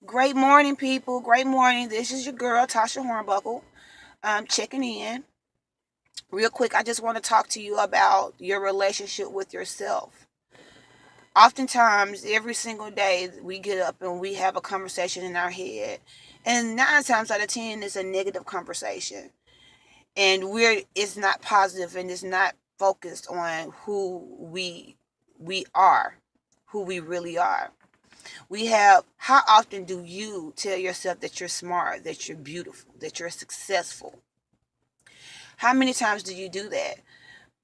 Great morning, people. Great morning. This is your girl, Tasha Hornbuckle. Checking in. Real quick, I just want to talk to you about your relationship with yourself. Oftentimes, every single day, we get up and we have a conversation in our head. And 9 times out of 10, it's a negative conversation. And it's not positive and it's not focused on who we are, who we really are. How often do you tell yourself that you're smart, that you're beautiful, that you're successful? How many times do you do that?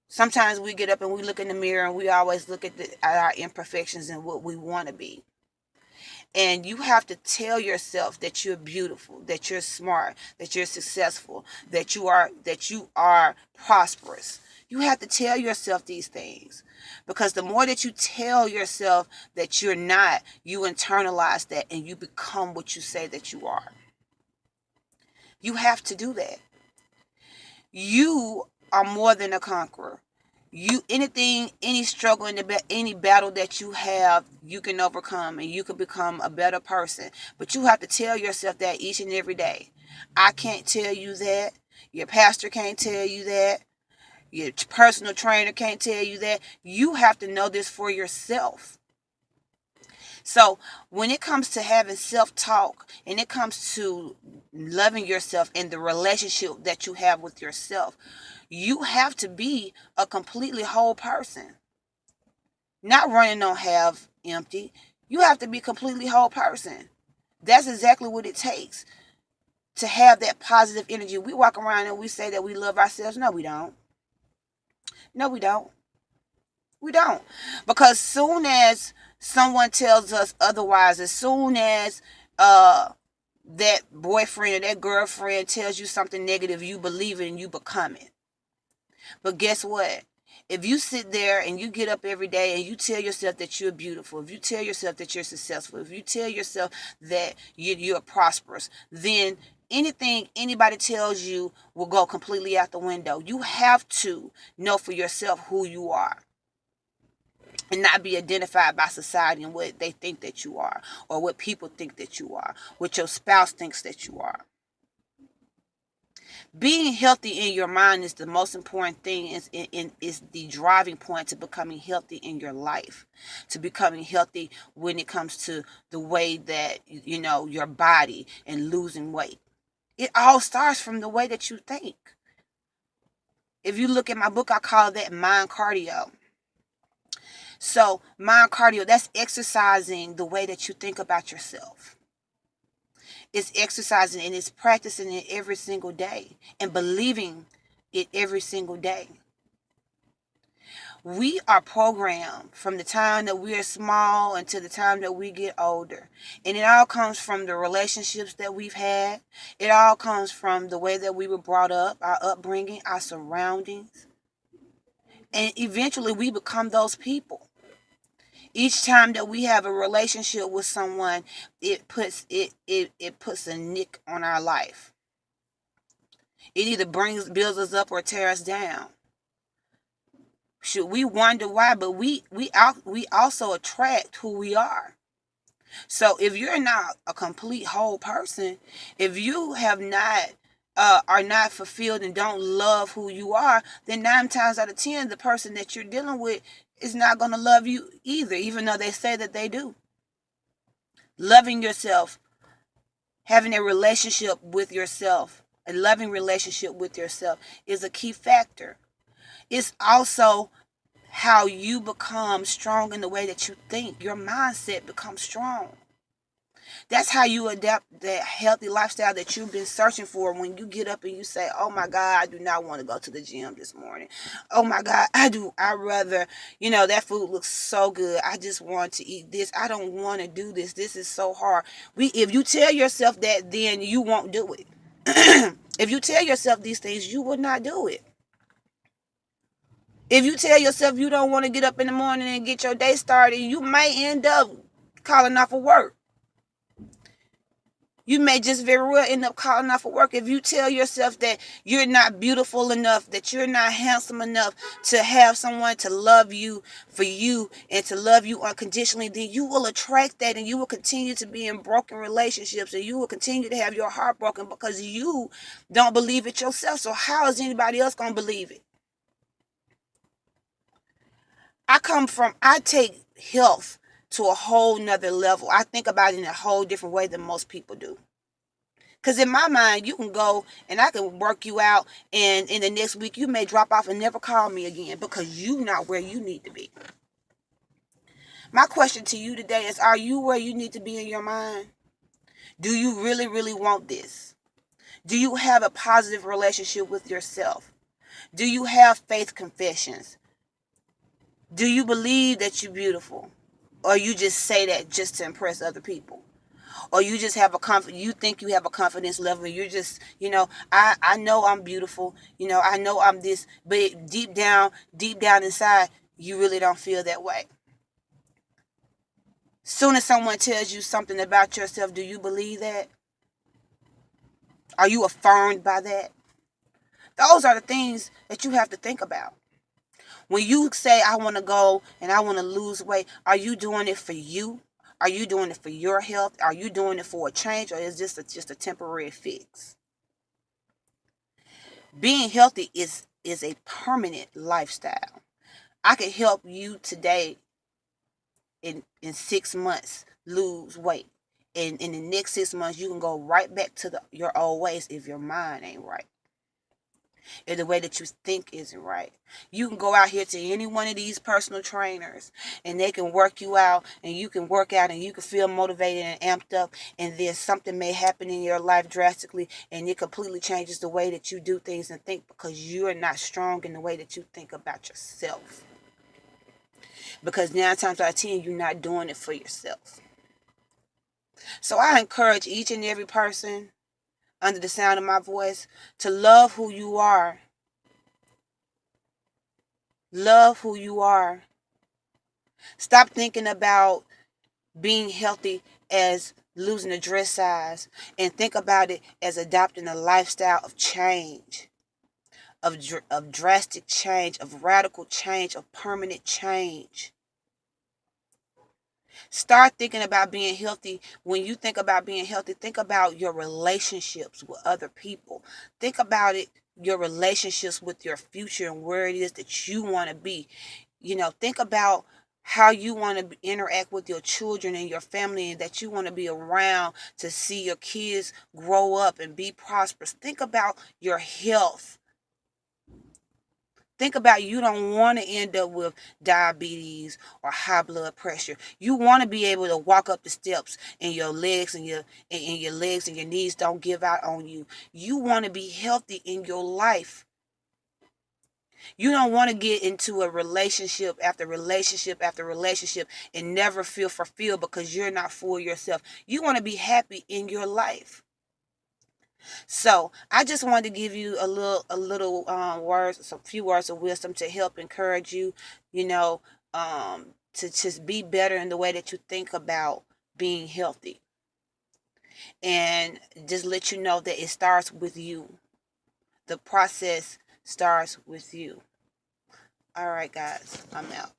Sometimes we get up and we look in the mirror and we always look at our imperfections and what we want to be. And you have to tell yourself that you're beautiful, that you're smart, that you're successful, that you are prosperous. You have to tell yourself these things, because the more that you tell yourself that you're not, you internalize that and you become what you say that you are. You have to do that. You are more than a conqueror. Any struggle any battle that you have, you can overcome and you can become a better person. But you have to tell yourself that each and every day. I can't tell you that. Your pastor can't tell you that. Your personal trainer can't tell you that. You have to know this for yourself. So when it comes to having self-talk and it comes to loving yourself and the relationship that you have with yourself, you have to be a completely whole person. Not running on half empty. You have to be a completely whole person. That's exactly what it takes to have that positive energy. We walk around and we say that we love ourselves. No, we don't. No, we don't. We don't. Because soon as someone tells us otherwise, as soon as that boyfriend or that girlfriend tells you something negative, you believe it and you become it. But guess what? If you sit there and you get up every day and you tell yourself that you're beautiful, if you tell yourself that you're successful, if you tell yourself that you're prosperous, then anything anybody tells you will go completely out the window. You have to know for yourself who you are and not be identified by society and what they think that you are, or what people think that you are, what your spouse thinks that you are. Being healthy in your mind is the most important thing. Is the driving point to becoming healthy in your life, to becoming healthy when it comes to the way that your body and losing weight. It all starts from the way that you think. If you look at my book, I call that mind cardio. So mind cardio, that's exercising the way that you think about yourself. It's exercising and it's practicing it every single day and believing it every single day. We are programmed from the time that we are small until the time that we get older. And it all comes from the relationships that we've had. It all comes from the way that we were brought up, our upbringing, our surroundings. And eventually we become those people. Each time that we have a relationship with someone, it puts a nick on our life. It either builds us up or tears us down. Should we wonder why? But we also attract who we are. So if you're not a complete whole person, if you have not are not fulfilled and don't love who you are, then 9 times out of 10, the person that you're dealing with is not going to love you either, even though they say that they do. Loving yourself, having a relationship with yourself, a loving relationship with yourself is a key factor. It's also how you become strong in the way that you think. Your mindset becomes strong. That's how you adapt that healthy lifestyle that you've been searching for. When you get up and you say, oh my God, I do not want to go to the gym this morning. Oh my God, I rather, that food looks so good. I just want to eat this. I don't want to do this. This is so hard. If you tell yourself that, then you won't do it. If you tell yourself these things, you will not do it. If you tell yourself you don't want to get up in the morning and get your day started, you may end up calling off of work. You may just very well end up calling off of work if you tell yourself that you're not beautiful enough, that you're not handsome enough to have someone to love you for you and to love you unconditionally. Then you will attract that, and you will continue to be in broken relationships, and you will continue to have your heart broken because you don't believe it yourself. So how is anybody else going to believe it? I take health to a whole nother level. I think about it in a whole different way than most people do. Because in my mind, you can go and I can work you out, and in the next week, you may drop off and never call me again because you're not where you need to be. My question to you today is, are you where you need to be in your mind? Do you really, really want this? Do you have a positive relationship with yourself? Do you have faith confessions? Do you believe that you're beautiful? Or you just say that just to impress other people? Or you just have you think you have a confidence level, you're just, I know I'm beautiful, I know I'm this, but deep down inside, you really don't feel that way. Soon as someone tells you something about yourself, do you believe that? Are you affirmed by that? Those are the things that you have to think about. When you say, I want to go and I want to lose weight, are you doing it for you? Are you doing it for your health? Are you doing it for a change, or is this just a temporary fix? Being healthy is a permanent lifestyle. I can help you today in 6 months lose weight. And in the next 6 months, you can go right back to your old ways if your mind ain't right. If the way that you think isn't right. You can go out here to any one of these personal trainers and they can work you out, and you can work out and you can feel motivated and amped up, and then something may happen in your life drastically and it completely changes the way that you do things and think, because you are not strong in the way that you think about yourself. Because 9 times out of 10, you're not doing it for yourself. So I encourage each and every person under the sound of my voice to love who you are. Love who you are. Stop thinking about being healthy as losing a dress size, and think about it as adopting a lifestyle of change, of drastic change, of radical change, of permanent change. Start thinking about being healthy. When you think about being healthy, think about your relationships with other people. Think about it, your relationships with your future and where it is that you want to be. Think about how you want to interact with your children and your family, and that you want to be around to see your kids grow up and be prosperous. Think about your health. Think about, you don't want to end up with diabetes or high blood pressure. You want to be able to walk up the steps and your legs and your legs and your knees don't give out on you. You want to be healthy in your life. You don't want to get into a relationship after relationship after relationship and never feel fulfilled because you're not for yourself. You want to be happy in your life. So I just wanted to give you a little words, some few words of wisdom to help encourage you, to just be better in the way that you think about being healthy, and just let you know that it starts with you. The process starts with you. All right, guys, I'm out.